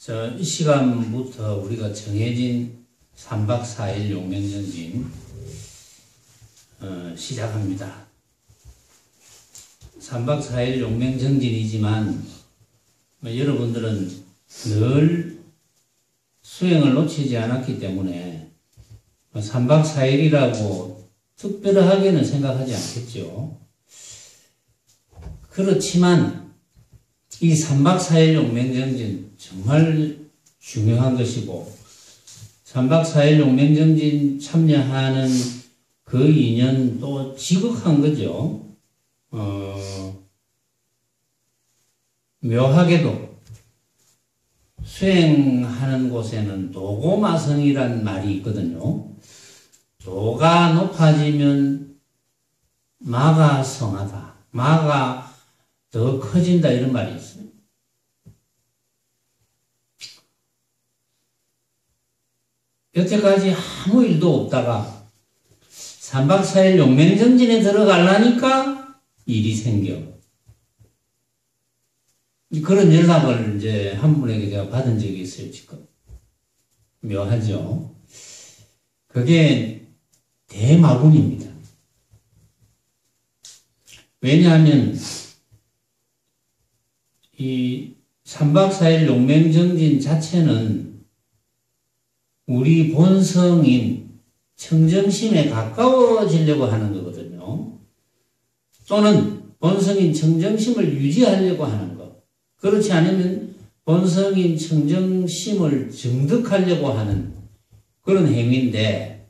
이 시간부터 우리가 정해진 3박 4일 용맹정진 시작합니다. 3박 4일 용맹정진이지만 여러분들은 늘 수행을 놓치지 않았기 때문에 3박 4일이라고 특별하게는 생각하지 않겠죠. 그렇지만 이 3박 4일 용맹정진 정말 중요한 것이고 3박 4일 용맹정진 참여하는 그 인연 또 지극한 거죠. 묘하게도 수행하는 곳에는 도고마성이란 말이 있거든요. 도가 높아지면 마가 성하다. 마가 더 커진다 이런 말이 있어요. 여태까지 아무 일도 없다가 3박 4일 용맹정진에 들어가려니까 일이 생겨. 그런 연락을 이제 한 분에게 제가 받은 적이 있어요, 지금. 묘하죠? 그게 대마군입니다. 왜냐하면 이 3박 4일 용맹정진 자체는 우리 본성인 청정심에 가까워지려고 하는 거거든요. 또는 본성인 청정심을 유지하려고 하는 것. 그렇지 않으면 본성인 청정심을 정득하려고 하는 그런 행위인데,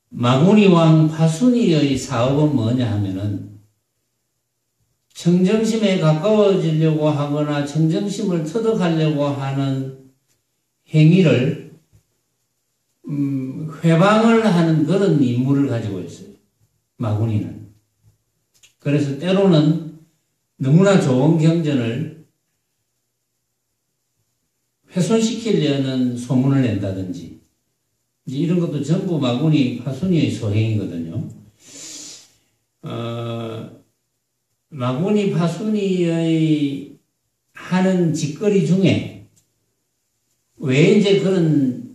마구니왕 파순이의 사업은 뭐냐 하면은 청정심에 가까워지려고 하거나 청정심을 터득하려고 하는 행위를 회방을 하는 그런 임무를 가지고 있어요. 마구니는. 그래서 때로는 너무나 좋은 경전을 훼손시키려는 소문을 낸다든지 이런 것도 전부 마구니 파순이의 소행이거든요. 마구니 파순이의 하는 짓거리 중에 왜 이제 그런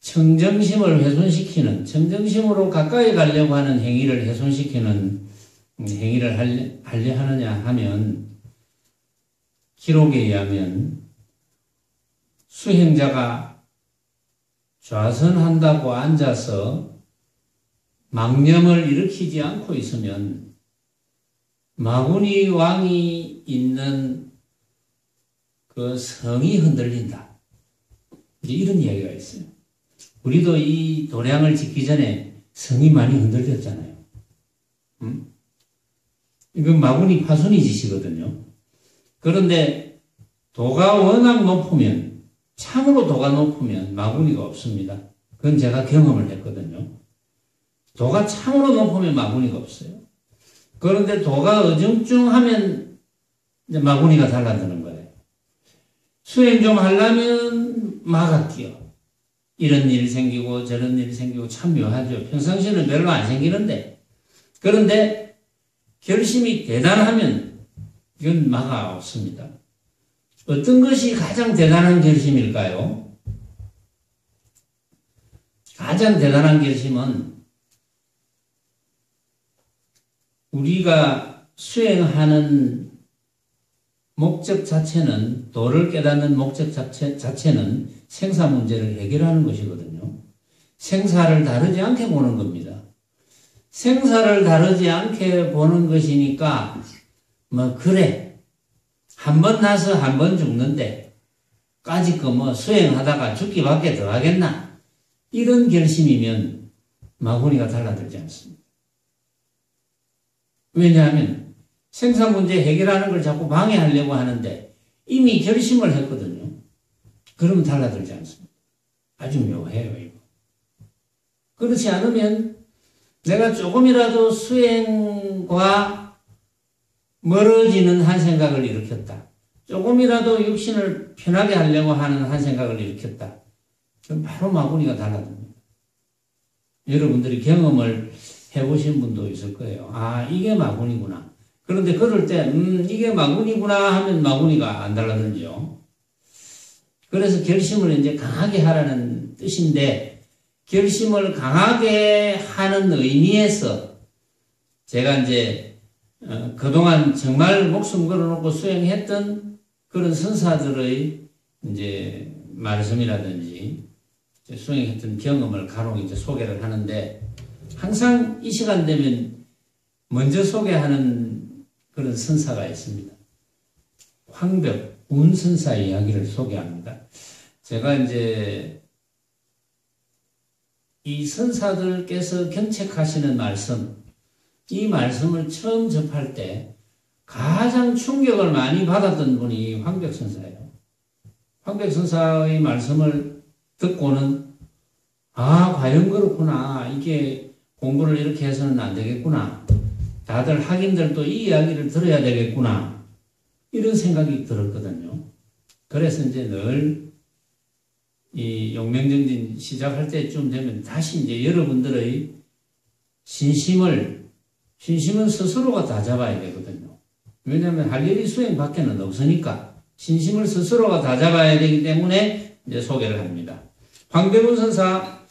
청정심을 훼손시키는, 청정심으로 가까이 가려고 하는 행위를 훼손시키는 행위를 하려 하느냐 하면, 기록에 의하면 수행자가 좌선한다고 앉아서 망념을 일으키지 않고 있으면 마구니 왕이 있는 그 성이 흔들린다. 이제 이런 이야기가 있어요. 우리도 이 도량을 짓기 전에 성이 많이 흔들렸잖아요. 이건 마구니 파순이 짓이거든요. 그런데 도가 워낙 높으면, 참으로 도가 높으면 마구니가 없습니다. 그건 제가 경험을 했거든요. 도가 참으로 높으면 마구니가 없어요. 그런데 도가 어중중하면 이제 마구니가 달라드는 거예요. 수행 좀 하려면 마가 뛰어. 이런 일이 생기고 저런 일이 생기고 참 묘하죠. 평상시에는 별로 안 생기는데, 그런데 결심이 대단하면 이건 마가 없습니다. 어떤 것이 가장 대단한 결심일까요? 가장 대단한 결심은 우리가 수행하는 목적 자체는, 도를 깨닫는 목적 자체는 생사 문제를 해결하는 것이거든요. 생사를 다르지 않게 보는 겁니다. 생사를 다르지 않게 보는 것이니까, 그래. 한 번 나서 한 번 죽는데, 까짓 거 수행하다가 죽기밖에 더 하겠나? 이런 결심이면 마구니가 달라들지 않습니다. 왜냐하면 생사 문제 해결하는 걸 자꾸 방해하려고 하는데 이미 결심을 했거든요. 그러면 달라들지 않습니다. 아주 묘해요, 이거. 그렇지 않으면 내가 조금이라도 수행과 멀어지는 한 생각을 일으켰다. 조금이라도 육신을 편하게 하려고 하는 한 생각을 일으켰다. 그럼 바로 마구니가 달라듭니다. 여러분들이 경험을 해보신 분도 있을 거예요. 아, 이게 마구니구나. 그런데 그럴 때 이게 마구니구나 하면 마구니가 안 달라들죠. 그래서 결심을 이제 강하게 하라는 뜻인데, 결심을 강하게 하는 의미에서 제가 이제 그동안 정말 목숨 걸어놓고 수행했던 그런 선사들의 이제 말씀이라든지 수행했던 경험을 간혹 이제 소개를 하는데, 항상 이 시간 되면 먼저 소개하는 그런 선사가 있습니다. 황벽 운선사 이야기를 소개합니다. 제가 이제 이 선사들께서 경책하시는 말씀, 이 말씀을 처음 접할 때 가장 충격을 많이 받았던 분이 황벽선사예요. 황벽선사의 말씀을 듣고는 과연 그렇구나. 이게 공부를 이렇게 해서는 안 되겠구나. 다들 학인들도 이 이야기를 들어야 되겠구나. 이런 생각이 들었거든요. 그래서 이제 늘 이 용맹정진 시작할 때쯤 되면 다시 이제 여러분들의 신심은 스스로가 다 잡아야 되거든요. 왜냐하면 할 일이 수행 밖에는 없으니까 신심을 스스로가 다 잡아야 되기 때문에 이제 소개를 합니다. 황벽운선사,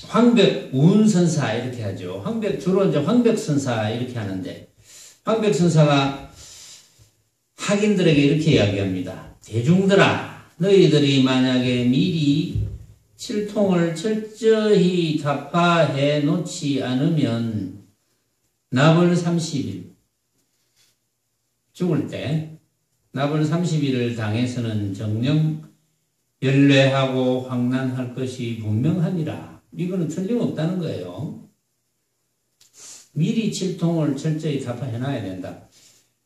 황벽운선사 이렇게 하죠. 주로 이제 황벽선사 이렇게 하는데, 황벽선사가 학인들에게 이렇게 이야기합니다. 대중들아, 너희들이 만약에 미리 칠통을 철저히 타파해 놓지 않으면 나벌 30일, 죽을 때 나벌 30일을 당해서는 정령 연례하고 황난할 것이 분명하니라. 이거는 틀림없다는 거예요. 미리 칠통을 철저히 타파해 놔야 된다.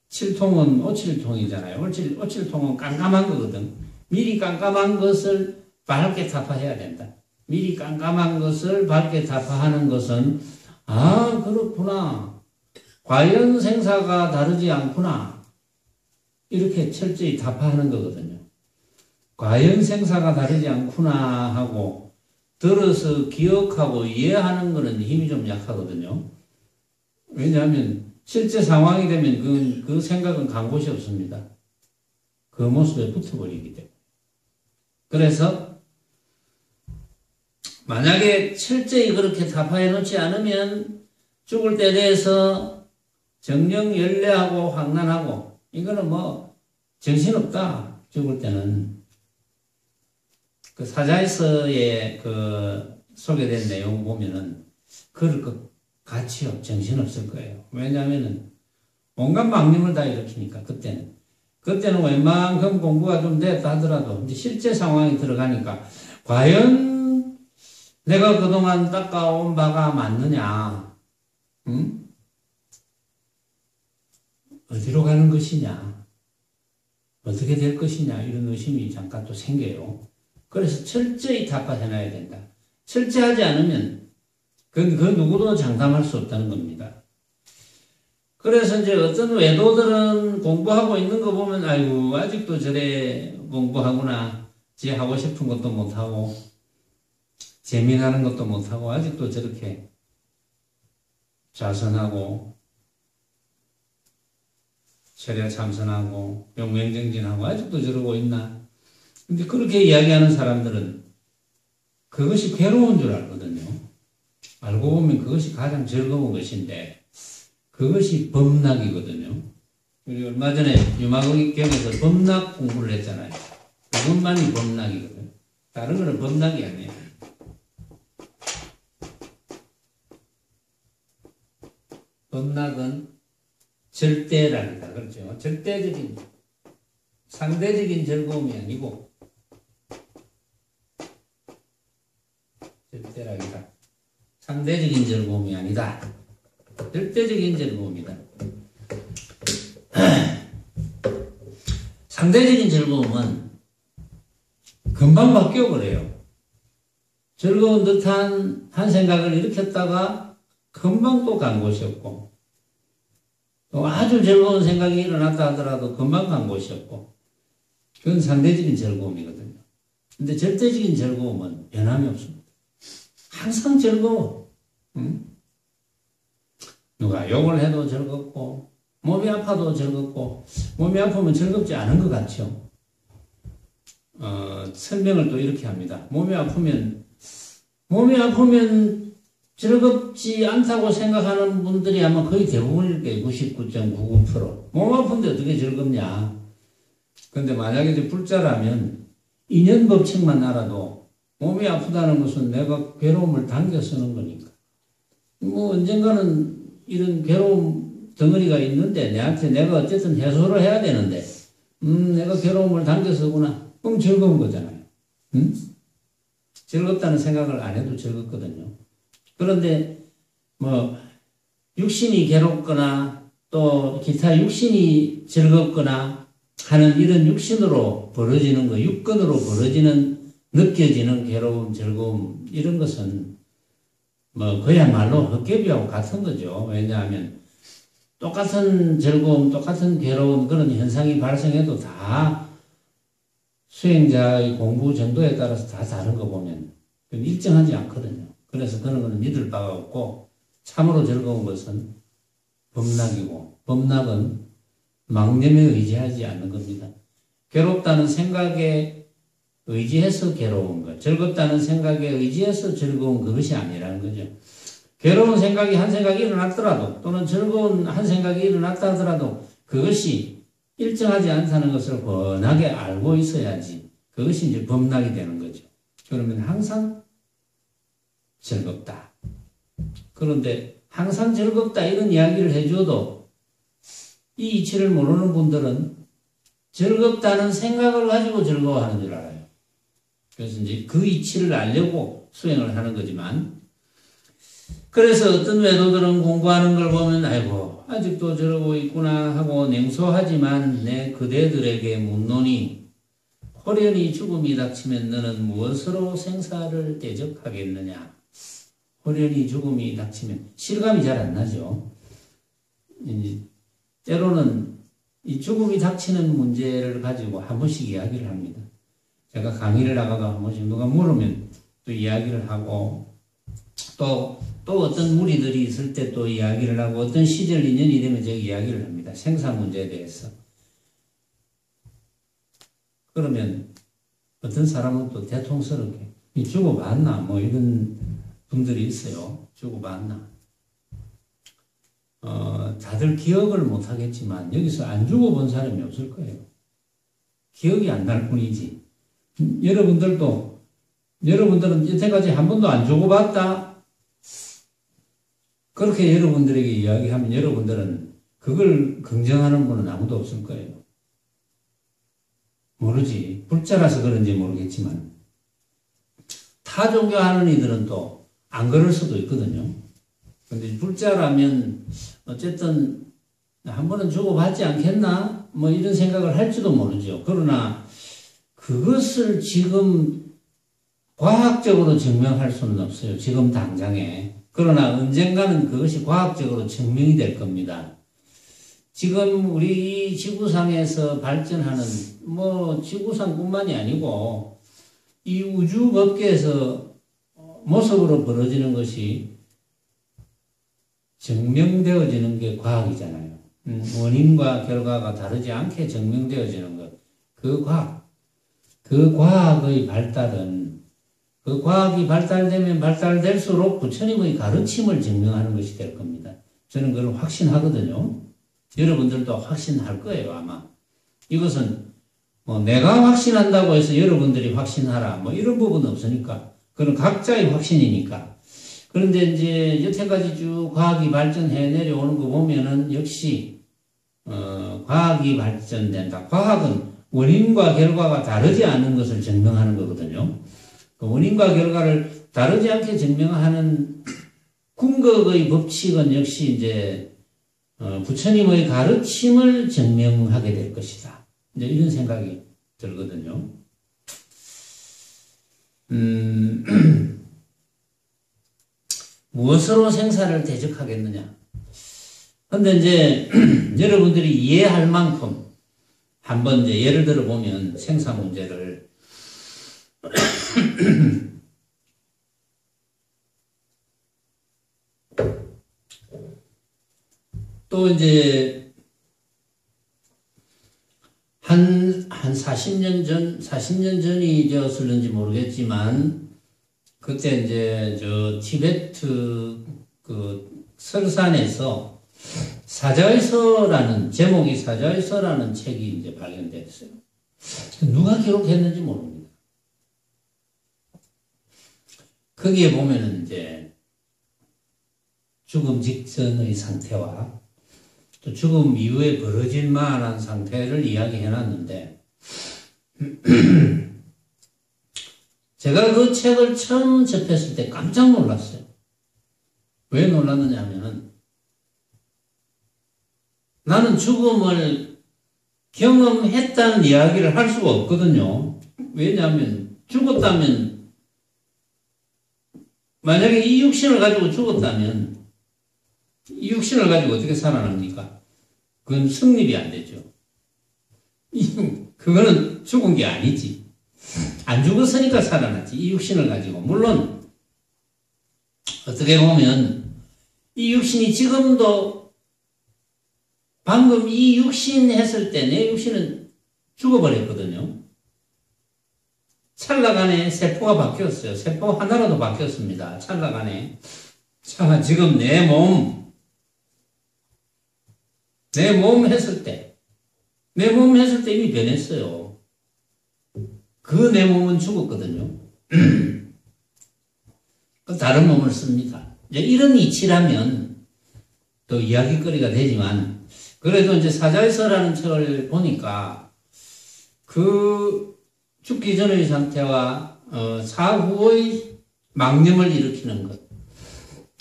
칠통은 오칠통이잖아요. 오칠통은 깜깜한 거거든. 미리 깜깜한 것을 밝게 타파해야 된다. 미리 깜깜한 것을 밝게 타파하는 것은 그렇구나. 과연생사가 다르지 않구나. 이렇게 철저히 타파하는 거거든요. 과연생사가 다르지 않구나 하고 들어서 기억하고 이해하는 것은 힘이 좀 약하거든요. 왜냐하면 실제 상황이 되면 그 생각은 간 곳이 없습니다. 그 모습에 붙어버리기 때문에. 그래서 만약에 철저히 그렇게 타파해 놓지 않으면 죽을 때 대해서 정령 연례하고 황난하고, 이거는 뭐 정신없다. 죽을 때는 그 사자에서의 그 소개된 내용 보면은 그럴 것 같이요. 정신없을 거예요. 왜냐하면은 온갖 망념을 다 일으키니까. 그때는 웬만큼 공부가 좀 됐다 하더라도 이제 실제 상황이 들어가니까 과연 내가 그동안 닦아온 바가 맞느냐, 응? 어디로 가는 것이냐, 어떻게 될 것이냐, 이런 의심이 잠깐 또 생겨요. 그래서 철저히 타파해놔야 된다. 철저하지 않으면 그 누구도 장담할 수 없다는 겁니다. 그래서 이제 어떤 외도들은 공부하고 있는 거 보면 아직도 저래 공부하구나. 지 하고 싶은 것도 못하고 재미나는 것도 못하고 아직도 저렇게 자선하고 철야 참선하고 용맹정진하고 아직도 저러고 있나. 근데 그렇게 이야기하는 사람들은 그것이 괴로운 줄 알거든요. 알고 보면 그것이 가장 즐거운 것인데 그것이 범락이거든요. 우리 얼마 전에 유마경에서 범락 공부를 했잖아요. 그것만이 범락이거든요. 다른 거는 범락이 아니에요. 범락은 절대락이다. 그렇죠. 절대적인, 상대적인 즐거움이 아니고 절대락이다. 상대적인 즐거움이 아니다. 절대적인 즐거움이다. 상대적인 즐거움은 금방 바뀌어버려요. 즐거운 듯한 한 생각을 일으켰다가 금방 또 간 곳이 없고, 또 아주 즐거운 생각이 일어났다 하더라도 금방 간 곳이 없고, 그건 상대적인 즐거움이거든요. 근데 절대적인 즐거움은 변함이 없습니다. 항상 즐거워. 응? 누가 욕을 해도 즐겁고, 몸이 아파도 즐겁고, 몸이 아프면 즐겁지 않은 것 같죠. 설명을 또 이렇게 합니다. 몸이 아프면 즐겁지 않다고 생각하는 분들이 아마 거의 대부분일 거예요. 99.99%. 몸 아픈데 어떻게 즐겁냐. 근데 만약에 이제 불자라면 인연 법칙만 알아도 몸이 아프다는 것은 내가 괴로움을 당겨 쓰는 거니까. 뭐 언젠가는 이런 괴로움 덩어리가 있는데 내한테 내가 어쨌든 해소를 해야 되는데 내가 괴로움을 당겨 쓰구나. 그럼 즐거운 거잖아요. 즐겁다는 생각을 안 해도 즐겁거든요. 그런데 뭐 육신이 괴롭거나 또 기타 육신이 즐겁거나 하는 이런 육신으로 벌어지는 거, 육근으로 벌어지는 느껴지는 괴로움, 즐거움 이런 것은 뭐 그야말로 헛개비하고 같은 거죠. 왜냐하면 똑같은 즐거움, 똑같은 괴로움 그런 현상이 발생해도 다 수행자의 공부 정도에 따라서 다 다른 거 보면 일정하지 않거든요. 그래서 그런 거는 믿을 바가 없고 참으로 즐거운 것은 범락이고 범락은 망념에 의지하지 않는 겁니다. 괴롭다는 생각에 의지해서 괴로운 것, 즐겁다는 생각에 의지해서 즐거운 그것이 아니라는 거죠. 괴로운 생각이 한 생각이 일어났더라도 또는 즐거운 한 생각이 일어났다 하더라도 그것이 일정하지 않다는 것을 뻔하게 알고 있어야지 그것이 이제 범락이 되는 거죠. 그러면 항상 즐겁다. 그런데 항상 즐겁다 이런 이야기를 해줘도 이 이치를 모르는 분들은 즐겁다는 생각을 가지고 즐거워하는 줄 알아요. 그래서 이제 그 이치를 알려고 수행을 하는 거지만 그래서 어떤 외도들은 공부하는 걸 보면 아이고 아직도 저러고 있구나 하고 냉소하지만 내 그대들에게 묻노니 호련히 죽음이 닥치면 너는 무엇으로 생사를 대적하겠느냐. 호련히 죽음이 닥치면 실감이 잘 안 나죠. 때로는 이 죽음이 닥치는 문제를 가지고 한 번씩 이야기를 합니다. 제가 강의를 나가도 한 번씩 누가 물으면 또 이야기를 하고 또 어떤 무리들이 있을 때 또 이야기를 하고 어떤 시절 인연이 되면 제가 이야기를 합니다. 생사 문제에 대해서. 그러면 어떤 사람은 또 대통스럽게 죽어봤나 뭐 이런 분들이 있어요. 죽어봤나. 다들 기억을 못하겠지만 여기서 안 죽어본 사람이 없을 거예요. 기억이 안 날 뿐이지. 여러분들은 여태까지 한 번도 안 죽어봤다. 그렇게 여러분들에게 이야기하면 여러분들은 그걸 긍정하는 분은 아무도 없을 거예요. 모르지. 불자라서 그런지 모르겠지만 타 종교하는 이들은 또 안 그럴 수도 있거든요. 근데 불자라면 어쨌든 한 번은 죽어봤지 않겠나? 뭐 이런 생각을 할지도 모르죠. 그러나 그것을 지금 과학적으로 증명할 수는 없어요. 지금 당장에. 그러나 언젠가는 그것이 과학적으로 증명이 될 겁니다. 지금 우리 지구상에서 발전하는 뭐 지구상뿐만이 아니고 이 우주 법계에서 모습으로 벌어지는 것이 증명되어지는 게 과학이잖아요. 원인과 결과가 다르지 않게 증명되어지는 것. 그 과학. 그 과학의 발달은 그 과학이 발달되면 발달될수록 부처님의 가르침을 증명하는 것이 될 겁니다. 저는 그걸 확신하거든요. 여러분들도 확신할 거예요, 아마. 이것은 뭐 내가 확신한다고 해서 여러분들이 확신하라. 뭐 이런 부분은 없으니까. 그건 각자의 확신이니까. 그런데 이제 여태까지 쭉 과학이 발전해 내려오는 거 보면은 역시 과학이 발전된다. 과학은 원인과 결과가 다르지 않은 것을 증명하는 거거든요. 그 원인과 결과를 다르지 않게 증명하는 궁극의 법칙은 역시 이제 부처님의 가르침을 증명하게 될 것이다. 이제 이런 생각이 들거든요. 무엇으로 생사를 대적하겠느냐. 근데 이제 여러분들이 이해할 만큼 한번 이제 예를 들어 보면 생사 문제를 또 이제 한 40년 전이 되었을는지 모르겠지만, 그때 이제 저 티베트 그 설산에서 사자의서라는, 제목이 사자의서라는 책이 이제 발견됐어요. 누가 기록했는지 모릅니다. 거기에 보면은 이제 죽음 직전의 상태와 또 죽음 이후에 벌어질 만한 상태를 이야기해 놨는데, 제가 그 책을 처음 접했을 때 깜짝 놀랐어요. 왜 놀랐느냐 하면은, 나는 죽음을 경험했다는 이야기를 할 수가 없거든요. 왜냐하면 죽었다면, 만약에 이 육신을 가지고 죽었다면 이 육신을 가지고 어떻게 살아납니까? 그건 성립이 안 되죠. 그거는 죽은 게 아니지. 안 죽었으니까 살아났지. 이 육신을 가지고. 물론 어떻게 보면 이 육신이 지금도 방금 이 육신 했을 때 내 육신은 죽어버렸거든요. 찰나간에 세포가 바뀌었어요. 세포 하나라도 바뀌었습니다. 찰나간에. 자, 지금 내 몸 했을 때 이미 변했어요. 그 내 몸은 죽었거든요. 다른 몸을 씁니다. 이제 이런 이치라면 또 이야기거리가 되지만, 그래도 이제 사자의서라는 책을 보니까 그 죽기 전의 상태와 사후의 망념을 일으키는 것,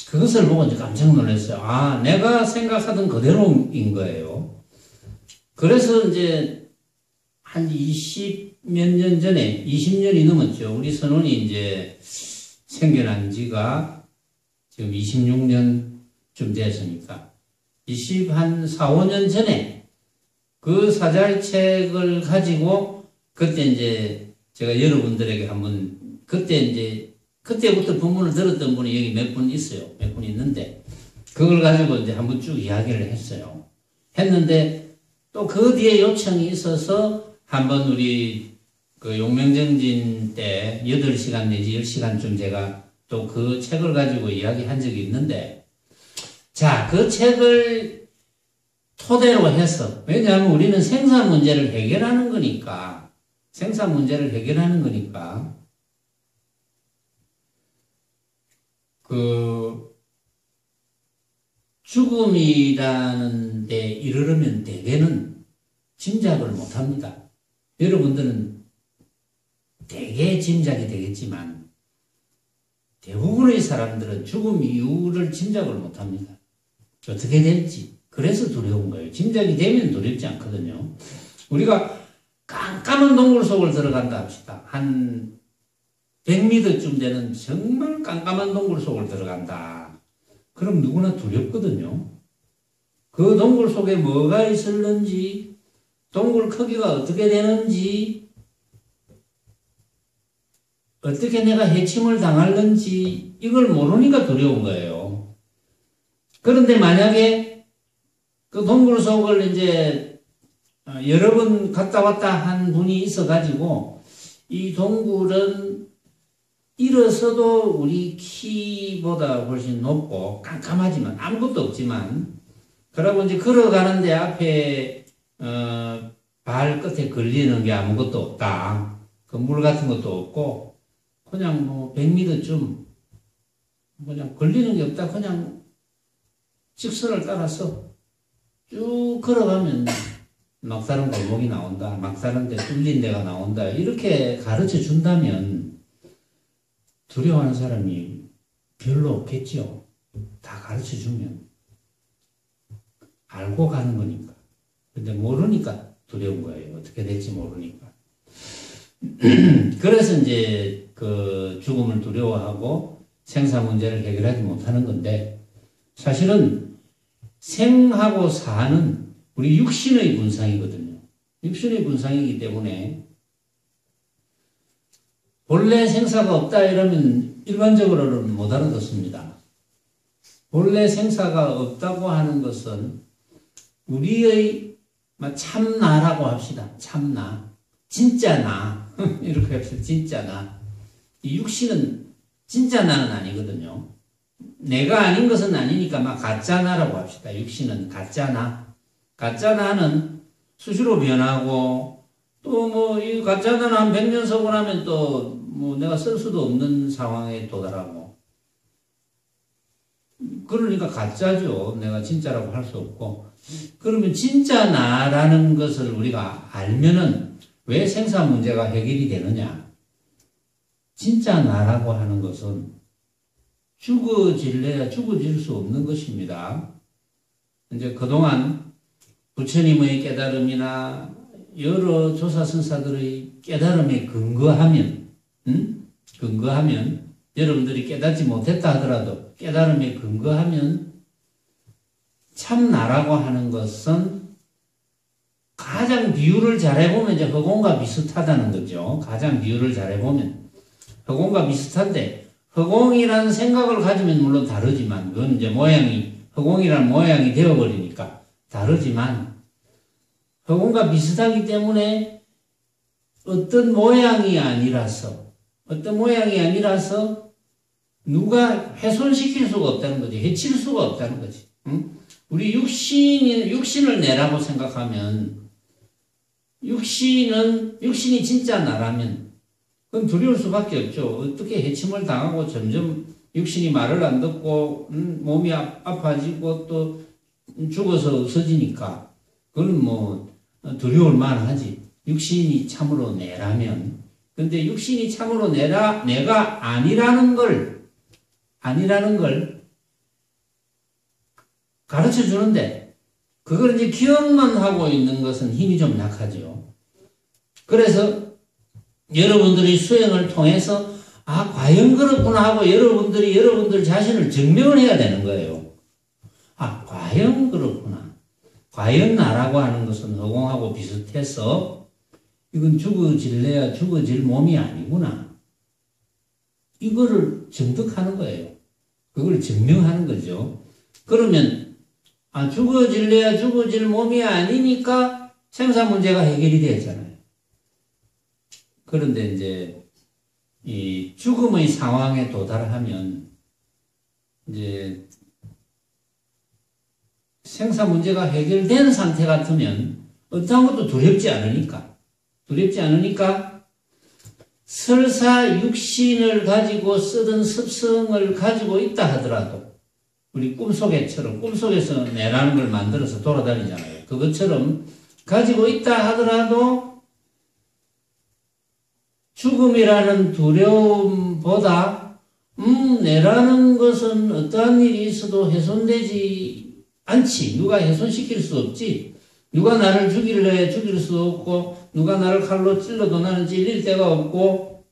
그것을 보고 이제 깜짝 놀랐어요. 아, 내가 생각하던 그대로인 거예요. 그래서 이제 한 20몇 년 전에, 20년이 넘었죠. 우리 선원이 이제 생겨난 지가 지금 26년쯤 됐으니까, 24, 5년 전에 그 사자의 책을 가지고, 그때 이제 제가 여러분들에게 한번, 그때부터 본문을 들었던 분이 여기 몇 분 있어요. 몇 분 있는데, 그걸 가지고 이제 한번 쭉 이야기를 했어요. 했는데, 또 그 뒤에 요청이 있어서 한번 우리 그 용명정진 때 8시간 내지 10시간쯤 제가 또 그 책을 가지고 이야기한 적이 있는데, 자, 그 책을 토대로 해서, 왜냐하면 우리는 생사 문제를 해결하는 거니까, 그 죽음이라는 데 이르려면 대개는 짐작을 못 합니다. 여러분들은 대개 짐작이 되겠지만 대부분의 사람들은 죽음 이유를 짐작을 못 합니다. 어떻게 될지. 그래서 두려운 거예요. 짐작이 되면 두렵지 않거든요. 우리가 깜깜한 동굴 속을 들어간다 합시다. 한 100m쯤 되는 정말 깜깜한 동굴 속을 들어간다. 그럼 누구나 두렵거든요. 그 동굴 속에 뭐가 있을는지, 동굴 크기가 어떻게 되는지, 어떻게 내가 해침을 당할는지, 이걸 모르니까 두려운 거예요. 그런데 만약에 그 동굴 속을 이제 여러 번 갔다 왔다 한 분이 있어가지고, 이 동굴은 일어서도 우리 키보다 훨씬 높고 깜깜하지만 아무것도 없지만, 그러고 이제 걸어가는데 앞에 발 끝에 걸리는 게 아무것도 없다. 그 물 같은 것도 없고 그냥 뭐 100m쯤 그냥 걸리는 게 없다. 그냥 직선을 따라서 쭉 걸어가면 막다른 골목이 나온다. 막다른 데 뚫린 데가 나온다. 이렇게 가르쳐 준다면 두려워하는 사람이 별로 없겠죠. 다 가르쳐 주면. 알고 가는 거니까. 근데 모르니까 두려운 거예요. 어떻게 될지 모르니까. 그래서 이제 그 죽음을 두려워하고 생사 문제를 해결하지 못하는 건데, 사실은 생하고 사는 우리 육신의 분상이거든요. 육신의 분상이기 때문에 본래 생사가 없다 이러면 일반적으로는 못 알아듣습니다. 본래 생사가 없다고 하는 것은 우리의 참나라고 합시다. 참나. 진짜 나. 이렇게 합시다. 진짜 나. 이 육신은 진짜 나는 아니거든요. 내가 아닌 것은 아니니까 가짜 나라고 합시다. 육신은 가짜 나. 가짜 나는 수시로 변하고, 또 이 가짜 나는 한 100년 서고 나면 또 내가 쓸 수도 없는 상황에 도달하고. 그러니까 가짜죠. 내가 진짜라고 할 수 없고. 그러면 진짜 나라는 것을 우리가 알면은 왜 생사 문제가 해결이 되느냐? 진짜 나라고 하는 것은 죽어질래야 죽어질 수 없는 것입니다. 이제 그동안 부처님의 깨달음이나 여러 조사선사들의 깨달음에 근거하면, 여러분들이 깨닫지 못했다 하더라도 깨달음에 근거하면 참나라고 하는 것은 가장 비유를 잘해보면 이제 허공과 비슷하다는 거죠. 가장 비유를 잘해보면 허공과 비슷한데, 허공이라는 생각을 가지면 물론 다르지만, 그건 이제 허공이라는 모양이 되어버리니까 다르지만, 허공과 비슷하기 때문에 어떤 모양이 아니라서 누가 훼손시킬 수가 없다는 거지. 해칠 수가 없다는 거지. 응? 우리 육신을 내라고 생각하면, 육신이 진짜 나라면, 그건 두려울 수밖에 없죠. 어떻게 해침을 당하고 점점 육신이 말을 안 듣고, 몸이 아파지고 또 죽어서 없어지니까, 그건 두려울 만하지. 육신이 참으로 내라면. 근데 육신이 참으로 내가 아니라는 걸 가르쳐 주는데, 그걸 이제 기억만 하고 있는 것은 힘이 좀 약하죠. 그래서 여러분들이 수행을 통해서, 과연 그렇구나 하고 여러분들 자신을 증명을 해야 되는 거예요. 과연 그렇구나. 과연 나라고 하는 것은 허공하고 비슷해서, 이건 죽어질래야 죽어질 몸이 아니구나. 이거를 증득하는 거예요. 그걸 증명하는 거죠. 그러면 죽어질래야 죽어질 몸이 아니니까 생사 문제가 해결이 되잖아요. 그런데 이제 이 죽음의 상황에 도달하면 이제 생사 문제가 해결된 상태 같으면 어떠한 것도 두렵지 않으니까 설사 육신을 가지고 쓰던 습성을 가지고 있다 하더라도, 우리 꿈속에서 내라는 걸 만들어서 돌아다니잖아요. 그것처럼 가지고 있다 하더라도 죽음이라는 두려움보다 내라는 것은 어떠한 일이 있어도 훼손되지 않지. 누가 훼손시킬 수 없지. 누가 나를 죽일래 죽일 수 없고, 누가 나를 칼로 찔러도 나는 찔릴 데가 없고,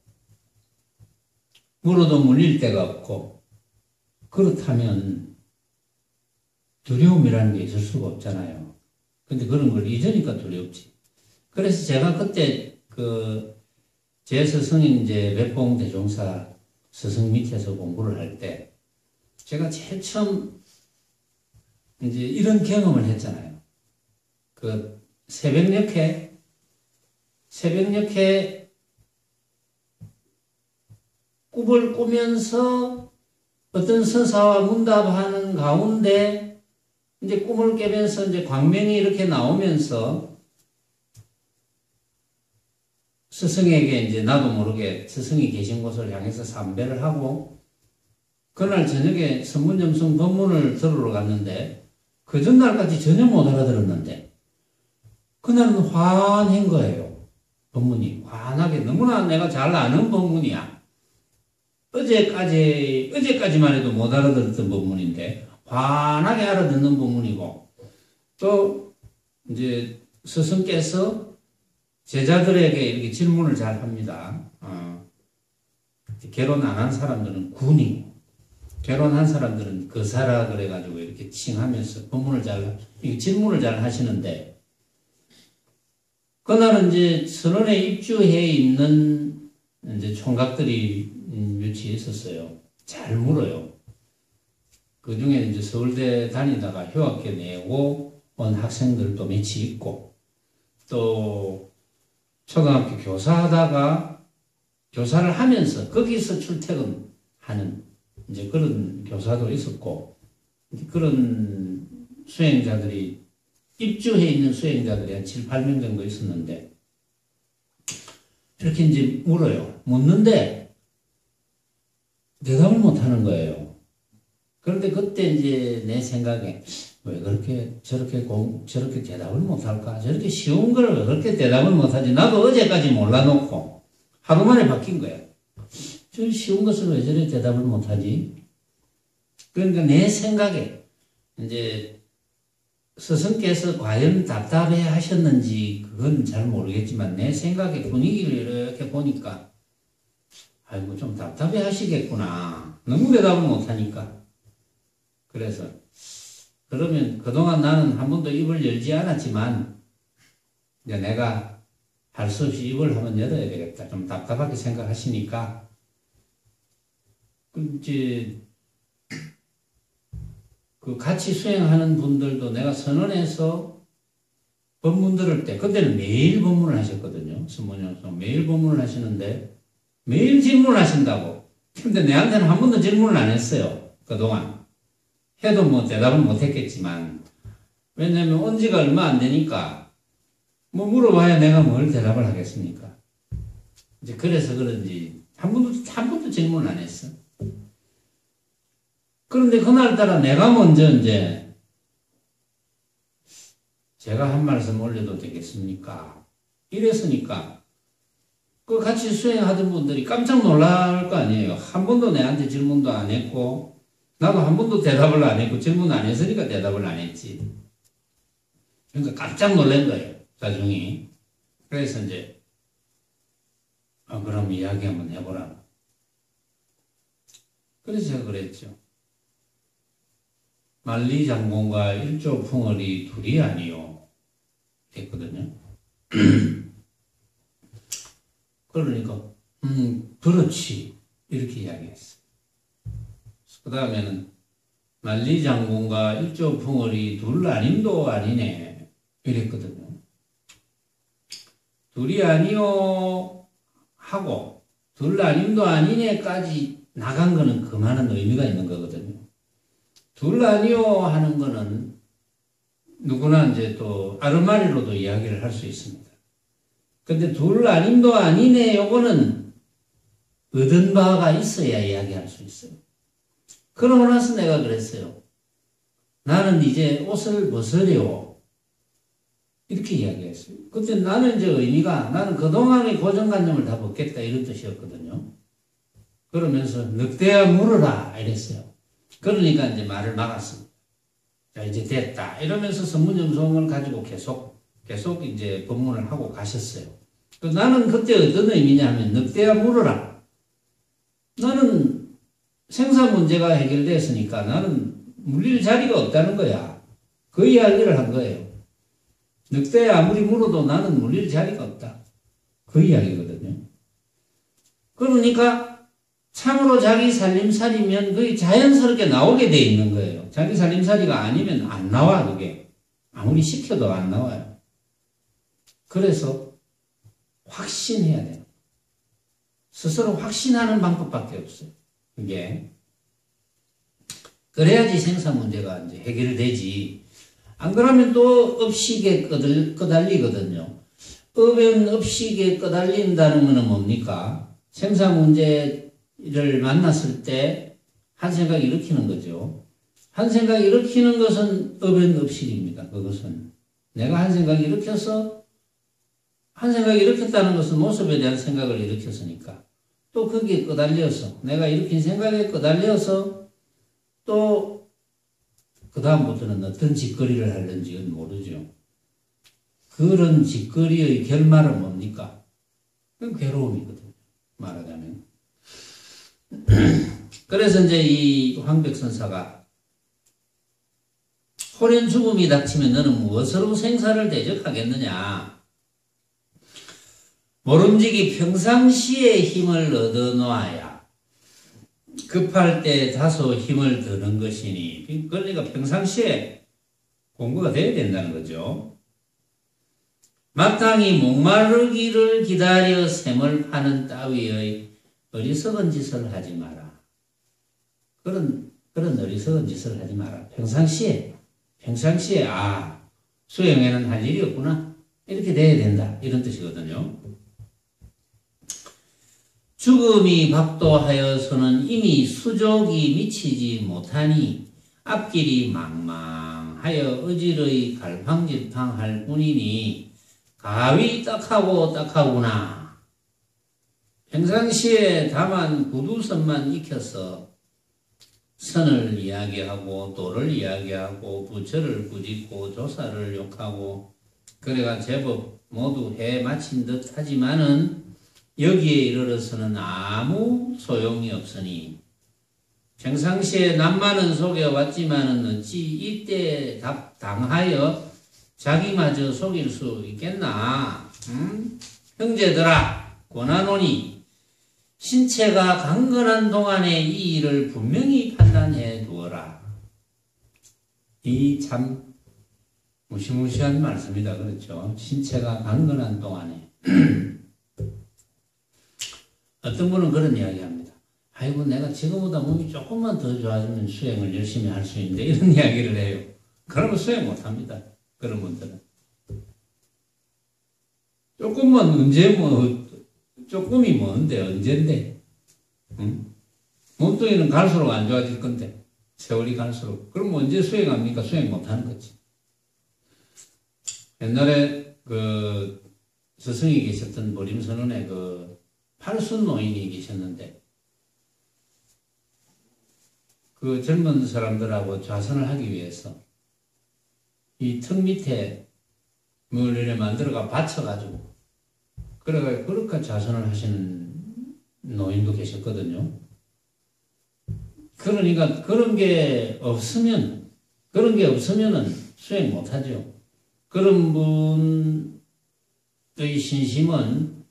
물어도 물릴 데가 없고. 그렇다면 두려움이라는 게 있을 수가 없잖아요. 근데 그런 걸 잊으니까 두렵지. 그래서 제가 그때 제 스승인 이제 백봉 대종사 스승 밑에서 공부를 할 때, 제가 제일 처음 이제 이런 경험을 했잖아요. 새벽녘에 꿈을 꾸면서 어떤 서사와 문답하는 가운데 이제 꿈을 깨면서 이제 광명이 이렇게 나오면서 스승에게 이제 나도 모르게 스승이 계신 곳을 향해서 삼배를 하고, 그날 저녁에 선문점성 법문을 들으러 갔는데, 그 전날까지 전혀 못 알아들었는데 그날은 환한 거예요. 법문이 환하게, 너무나 내가 잘 아는 법문이야. 어제까지만 해도 못 알아들었던 법문인데 환하게 알아듣는 법문이고, 또 이제 스승께서 제자들에게 이렇게 질문을 잘 합니다. 결혼 안 한 사람들은 군이고, 결혼한 사람들은 거사라 그래가지고 이렇게 칭하면서 질문을 잘 하시는데, 그날은 이제 선원에 입주해 있는 이제 총각들이 며칠 있었어요. 잘 물어요. 그 중에 이제 서울대 다니다가 휴학계 내고 온 학생들도 며칠 있고, 또 초등학교 교사하다가 교사를 하면서 거기서 출퇴근하는 이제 그런 교사도 있었고, 그런 수행자들이 입주해 있는 수행자들이 한 7, 8명 정도 있었는데, 이렇게 이제 물어요. 묻는데 대답을 못 하는 거예요. 그런데 그때 이제 내 생각에 왜 그렇게 저렇게 대답을 못 할까? 저렇게 쉬운 걸 왜 그렇게 대답을 못 하지? 나도 어제까지 몰라놓고 하루 만에 바뀐 거야. 저 쉬운 것을 왜 저렇게 대답을 못 하지? 그러니까 내 생각에 이제 스승께서 과연 답답해 하셨는지 그건 잘 모르겠지만 내 생각에 분위기를 이렇게 보니까 아이고 좀 답답해 하시겠구나. 너무 대답을 못하니까. 그래서 그러면 그동안 나는 한 번도 입을 열지 않았지만 이제 내가 할 수 없이 입을 한번 열어야 되겠다. 좀 답답하게 생각하시니까 이제 그 같이 수행하는 분들도 내가 선언해서 법문 들을 때, 그때는 매일 법문을 하셨거든요. 스모니언서 매일 법문을 하시는데 매일 질문을 하신다고. 근데 내한테는 한 번도 질문을 안 했어요. 그동안. 해도 뭐 대답은 못 했겠지만. 왜냐면 온 지가 얼마 안 되니까 뭐 물어봐야 내가 뭘 대답을 하겠습니까? 이제 그래서 그런지 한 번도 질문을 안 했어. 그런데 그날따라 내가 먼저 이제 제가 한 말씀 올려도 되겠습니까? 이랬으니까 그 같이 수행하던 분들이 깜짝 놀랄 거 아니에요. 한 번도 내한테 질문도 안 했고 나도 한 번도 대답을 안 했고 질문 안 했으니까 대답을 안 했지. 그러니까 깜짝 놀란 거예요. 나중에. 그래서 이제 그럼 이야기 한번 해보라. 그래서 제가 그랬죠. 만리장공과 일조풍월이 둘이 아니요. 했거든요. 그러니까, 그렇지. 이렇게 이야기했어요. 그 다음에는 만리장공과 일조풍월이 둘 아님도 아니네. 이랬거든요. 둘이 아니요 하고 둘 아님도 아니네까지 나간 거는 그만한 의미가 있는 거거든요. 둘 아니요 하는 거는 누구나 이제 또 아르마리로도 이야기를 할 수 있습니다. 근데 둘 아님도 아니네 요거는 얻은 바가 있어야 이야기할 수 있어요. 그러고 나서 내가 그랬어요. 나는 이제 옷을 벗으려. 이렇게 이야기했어요. 그때 나는 이제 의미가 나는 그동안의 고정관념을 다 벗겠다 이런 뜻이었거든요. 그러면서 늑대야 물어라 이랬어요. 그러니까 이제 말을 막았습니다. 자, 이제 됐다. 이러면서 선문점송을 가지고 계속 이제 법문을 하고 가셨어요. 나는 그때 어떤 의미냐 하면 늑대야 물어라. 나는 생사 문제가 해결됐으니까 나는 물릴 자리가 없다는 거야. 그 이야기를 한 거예요. 늑대야 아무리 물어도 나는 물릴 자리가 없다. 그 이야기거든요. 그러니까 참으로 자기 살림살이면 그게 자연스럽게 나오게 돼 있는 거예요. 자기 살림살이가 아니면 안 나와, 그게. 아무리 시켜도 안 나와요. 그래서 확신해야 돼요. 스스로 확신하는 방법밖에 없어요. 그게. 그래야지 생사 문제가 이제 해결되지. 안 그러면 또 업식에 끄달리거든요. 업은 업식에 끄달린다는 것은 뭡니까? 생사 문제를 만났을 때 한 생각 일으키는 거죠. 한 생각 일으키는 것은 업은 업식입니다. 그것은. 내가 한 생각 일으켰어. 한 생각 일으켰다는 것은 모습에 대한 생각을 일으켰으니까. 또 거기에 끄달려서, 내가 일으킨 생각에 끄달려서 또 그 다음부터는 어떤 짓거리를 하는지는 모르죠. 그런 짓거리의 결말은 뭡니까? 그건 괴로움이거든요. 말하자면. 그래서 이제 이 황백선사가 호련 죽음이 닥치면 너는 무엇으로 생사를 대적하겠느냐? 모름지기 평상시에 힘을 얻어놓아야 급할 때 다소 힘을 드는 것이니, 그러니까 평상시에 공부가 돼야 된다는 거죠. 마땅히 목마르기를 기다려 샘을 파는 따위의 어리석은 짓을 하지 마라. 그런 어리석은 짓을 하지 마라. 평상시에, 수행에는 할 일이 없구나. 이렇게 돼야 된다. 이런 뜻이거든요. 죽음이 박도하여서는 이미 수족이 미치지 못하니 앞길이 망망하여 어지러이 갈팡질팡할 뿐이니 가위 딱하구나. 평상시에 다만 구두선만 익혀서 선을 이야기하고 도를 이야기하고 부처를 꾸짖고 조사를 욕하고 그래가 제법 모두 해 마친 듯 하지만은 여기에 이르러서는 아무 소용이 없으니 평상시에 남만은 속여왔지만은 어찌 이때 당하여 자기마저 속일 수 있겠나? 형제들아 권하노니 신체가 강건한 동안에 이 일을 분명히 판단해 두어라. 이 참 무시무시한 말씀이다. 그렇죠? 신체가 강건한 동안에 어떤 분은 그런 이야기합니다. 아이고 내가 지금보다 몸이 조금만 더 좋아지면 수행을 열심히 할 수 있는데 이런 이야기를 해요. 그러면 수행 못합니다. 그런 분들은 조금만 언제 조금이 뭔데 언젠데 몸뚱이는 갈수록 안 좋아질 건데 세월이 갈수록 그럼 언제 수행합니까? 수행 못하는 거지. 옛날에 그 스승이 계셨던 보림선원에 그 팔순 노인이 계셨는데 그 젊은 사람들하고 좌선을 하기 위해서 이 턱 밑에 뭘 이렇게 만들어가 받쳐가지고 그래가 그렇게 좌선을 하시는 노인도 계셨거든요. 그러니까 그런 게 없으면은 수행 못하죠. 그런 분의 신심은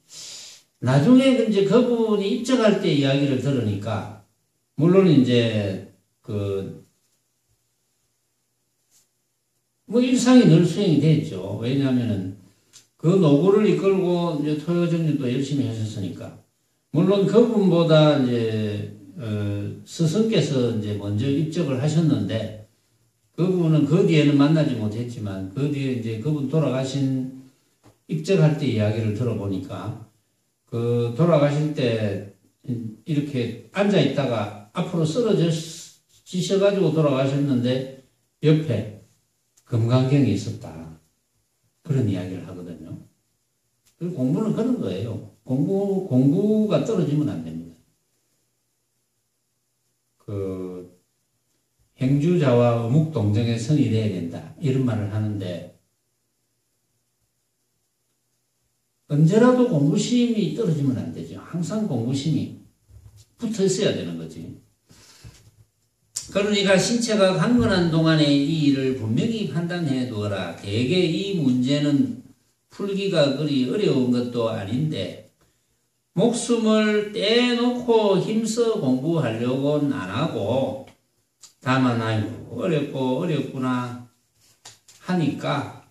나중에 이제 그분이 입적할 때 이야기를 들으니까 물론 이제 일상이 늘 수행이 됐죠. 왜냐하면은 그 노고를 이끌고 이제 토요정리도 열심히 하셨으니까. 물론 그분보다 이제, 스승께서 이제 먼저 입적을 하셨는데, 그분은 그 뒤에는 만나지 못했지만, 그 뒤에 이제 그분 돌아가신, 입적할 때 이야기를 들어보니까, 그 돌아가실 때 이렇게 앉아있다가 앞으로 쓰러지셔가지고 돌아가셨는데, 옆에 금강경이 있었다. 그런 이야기를 하거든요. 그리고 공부는 그런 거예요. 공부가 떨어지면 안 됩니다. 행주자와 어묵동정의 선이 돼야 된다. 이런 말을 하는데, 언제라도 공부심이 떨어지면 안 되죠. 항상 공부심이 붙어 있어야 되는 거지. 그러니까 신체가 강건한 동안에 이 일을 분명히 판단해 두어라. 대개 이 문제는 풀기가 그리 어려운 것도 아닌데 목숨을 떼놓고 힘써 공부하려고는 안 하고 다만 아이고 어렵구나 하니까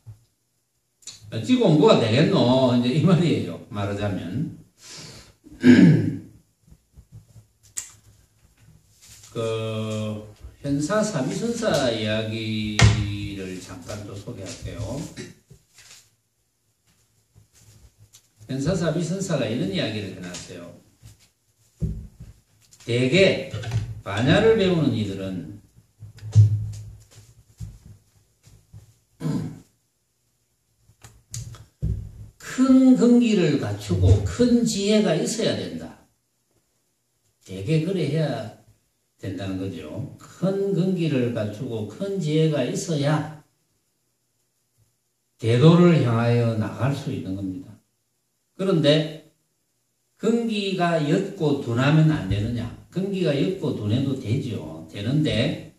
어찌 공부가 되겠노 이제 이 말이에요. 말하자면 현사사비선사 이야기를 잠깐 또 소개할게요. 현사사비선사가 이런 이야기를 해놨어요. 대개 반야를 배우는 이들은 큰 근기를 갖추고 큰 지혜가 있어야 된다. 대개 그래 해야 된다는 거죠. 큰 근기를 갖추고 큰 지혜가 있어야 대도를 향하여 나갈 수 있는 겁니다. 그런데 근기가 옅고 둔하면 안 되느냐? 근기가 옅고 둔해도 되죠. 되는데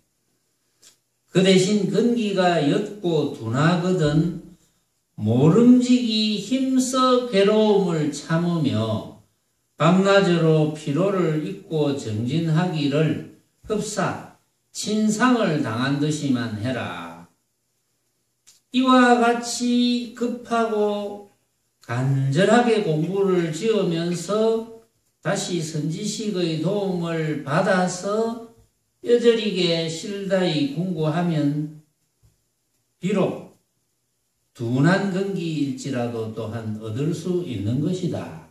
그 대신 근기가 옅고 둔하거든 모름지기 힘써 괴로움을 참으며 밤낮으로 피로를 잊고 정진하기를 흡사 친상을 당한 듯이만 해라. 이와 같이 급하고 간절하게 공부를 지으면서 다시 선지식의 도움을 받아서 뼈저리게 실다이 궁구하면 비록 둔한 건기일지라도 또한 얻을 수 있는 것이다.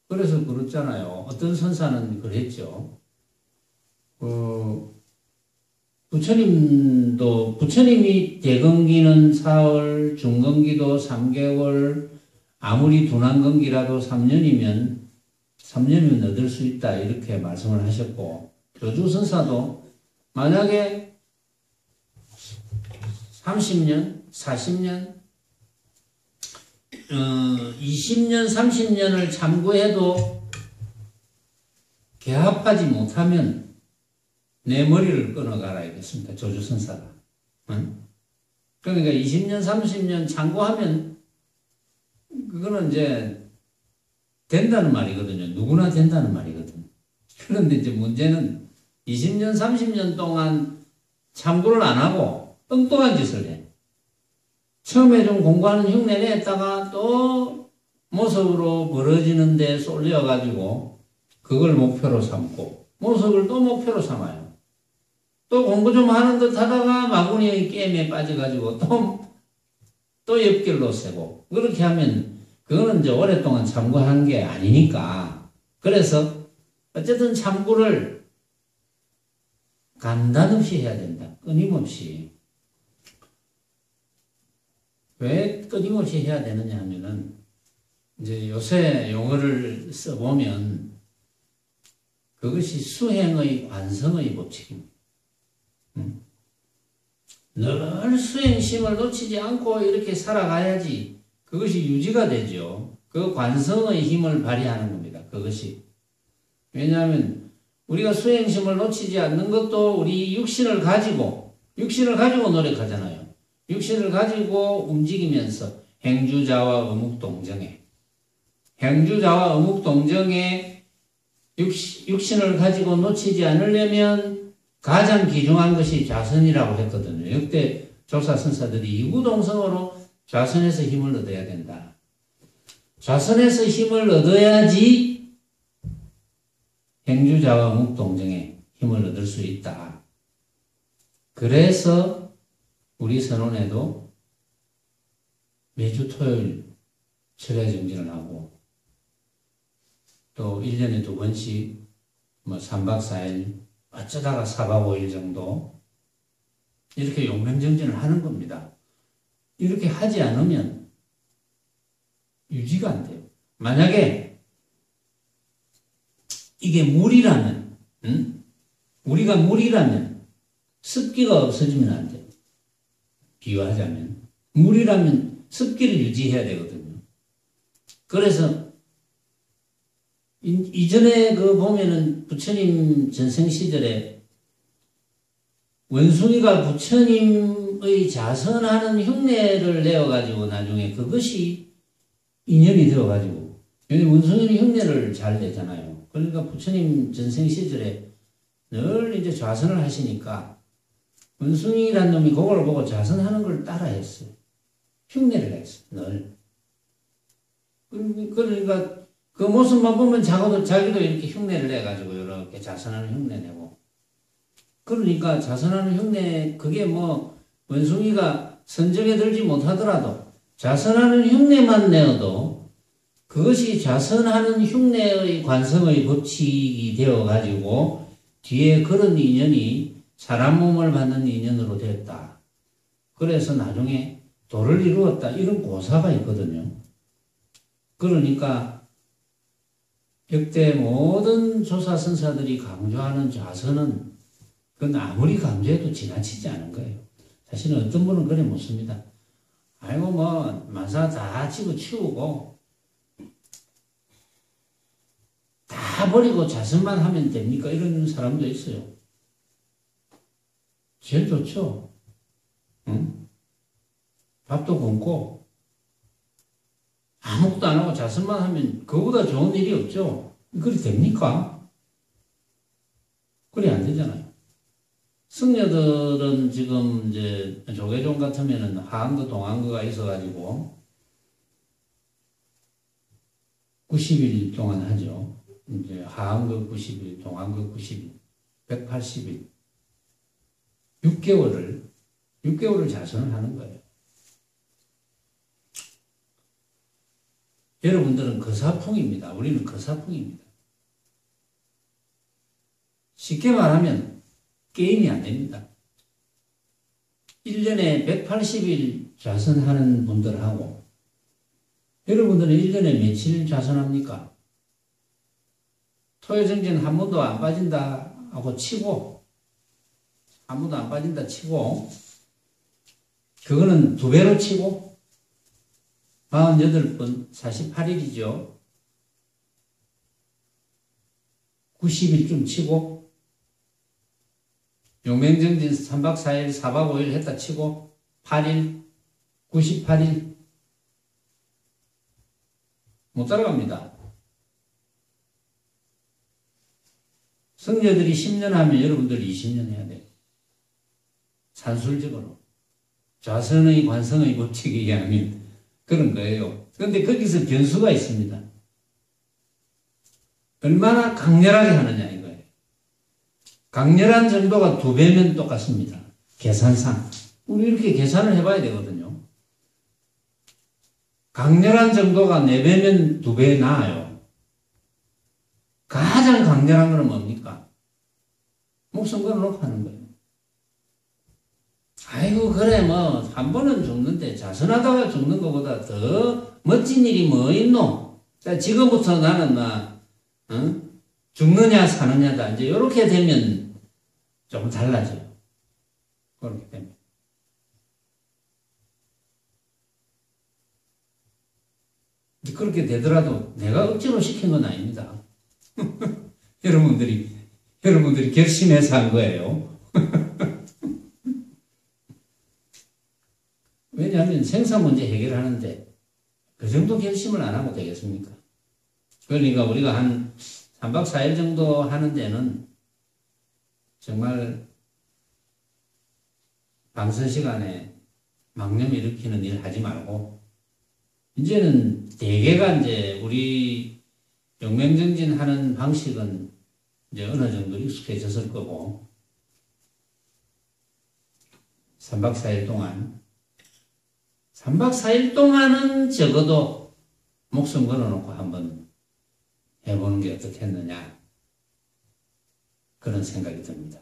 그래서 그렇잖아요. 어떤 선사는 그랬죠. 부처님이 대건기는 4월, 중건기도 3개월, 아무리 둔한 건기라도 3년이면 얻을 수 있다. 이렇게 말씀을 하셨고, 조주선사도 만약에 30년, 40년, 20년, 30년을 참고해도 개합하지 못하면 내 머리를 끊어가라 이랬습니다. 조주선사가. 응? 그러니까 20년, 30년 참고하면 그거는 이제 된다는 말이거든요. 누구나 된다는 말이거든요. 그런데 이제 문제는 20년, 30년 동안 참고를 안 하고 엉뚱한 짓을 해. 처음에 좀 공부하는 흉내 냈다가 또 모습으로 벌어지는 데 쏠려가지고 그걸 목표로 삼고 모습을 또 목표로 삼아요. 또 공부 좀 하는 듯 하다가 마구니의 게임에 빠져가지고 또 옆길로 새고 그렇게 하면 그거는 이제 오랫동안 참고한 게 아니니까. 그래서 어쨌든 참고를 간단없이 해야 된다. 끊임없이. 왜 끊임없이 해야 되느냐 하면은 이제 요새 용어를 써보면 그것이 수행의 관성의 법칙입니다. 늘 수행심을 놓치지 않고 이렇게 살아가야지 그것이 유지가 되죠. 그 관성의 힘을 발휘하는 겁니다. 그것이. 왜냐하면 우리가 수행심을 놓치지 않는 것도 우리 육신을 가지고 노력하잖아요. 육신을 가지고 움직이면서 행주자와 어묵동정에 육신을 가지고 놓치지 않으려면 가장 귀중한 것이 좌선이라고 했거든요. 역대 조사선사들이 이구동성으로 좌선에서 힘을 얻어야 된다. 좌선에서 힘을 얻어야지 행주자와 묵동정에 힘을 얻을 수 있다. 그래서 우리 선원에도 매주 토요일 철야정진을 하고 또 1년에 2번씩 3박 4일 어쩌다가 4박 5일 정도 이렇게 용맹정진을 하는 겁니다. 이렇게 하지 않으면 유지가 안 돼요. 만약에 이게 물이라면, 우리가 물이라면 습기가 없어지면 안 돼요. 비유하자면. 물이라면 습기를 유지해야 되거든요. 그래서 이전에 보면은 부처님 전생 시절에 원숭이가 부처님의 자선하는 흉내를 내어가지고 나중에 그것이 인연이 되어가지고, 왜냐면 원숭이는 흉내를 잘 내잖아요. 그러니까 부처님 전생 시절에 늘 이제 좌선을 하시니까 원숭이란 놈이 그걸 보고 좌선하는 걸 따라 했어요. 흉내를 냈어요. 늘. 그러니까 그 모습만 보면 자기도 이렇게 흉내를 내가지고 이렇게 자선하는 흉내 내고. 그러니까 자선하는 흉내, 그게 원숭이가 선정에 들지 못하더라도 자선하는 흉내만 내어도 그것이 자선하는 흉내의 관성의 법칙이 되어가지고 뒤에 그런 인연이 사람 몸을 받는 인연으로 됐다. 그래서 나중에 도를 이루었다. 이런 고사가 있거든요. 그러니까 역대 모든 조사선사들이 강조하는 좌선은 그건 아무리 강조해도 지나치지 않은 거예요. 사실은 어떤 분은 그래 묻습니다. 아이고 만사 다 집어치우고 다 버리고 자선만 하면 됩니까? 이런 사람도 있어요. 제일 좋죠. 응? 밥도 굶고 아무것도 안 하고 자선만 하면 그거보다 좋은 일이 없죠. 그래 됩니까? 그래 안 되잖아요. 승려들은 지금 이제 조계종 같으면은 하한거 동한거가 있어가지고 90일 동안 하죠. 이제 하한거 90일, 동한거 90일, 180일. 6개월을 자선을 하는 거예요. 여러분들은 거사풍입니다. 우리는 거사풍입니다. 쉽게 말하면 게임이 안 됩니다. 1년에 180일 자선하는 분들하고 여러분들은 1년에 며칠 자선합니까? 토요정진 한 번도 안 빠진다 하고 치고 한 번도 안 빠진다 치고 그거는 2배로 치고 48번 48일이죠. 90일쯤 치고 용맹정진 3박 4일 4박 5일 했다 치고 8일 98일 못 따라갑니다. 성녀들이 10년 하면 여러분들이 20년 해야 돼요. 산술적으로. 자선의 관성의 법칙에 의하면 그런 거예요. 그런데 거기서 변수가 있습니다. 얼마나 강렬하게 하느냐 이거예요. 강렬한 정도가 2배면 똑같습니다. 계산상. 우리 이렇게 계산을 해봐야 되거든요. 강렬한 정도가 4배면 2배 나아요. 가장 강렬한 거는 뭡니까? 목숨 걸어놓고 하는 거예요. 아이고 그래 뭐 한 번은 죽는데 자선하다가 죽는 것보다 더 멋진 일이 뭐 있노? 자, 지금부터 나는 죽느냐 사느냐다. 이제 이렇게 되면 좀 달라져요. 그렇기 때문에. 그렇게 되더라도 내가 억지로 시킨 건 아닙니다. 여러분들이 결심해서 한 거예요. 왜냐하면 생산 문제 해결하는데 그 정도 결심을 안 하고 되겠습니까? 그러니까 우리가 한 3박 4일 정도 하는 데는 정말 방선 시간에 망념 일으키는 일 하지 말고 이제는 대개가 이제 우리 용맹정진 하는 방식은 이제 어느 정도 익숙해졌을 거고 3박 4일 동안은 적어도 목숨 걸어놓고 한번 해보는 게 어떻겠느냐 그런 생각이 듭니다.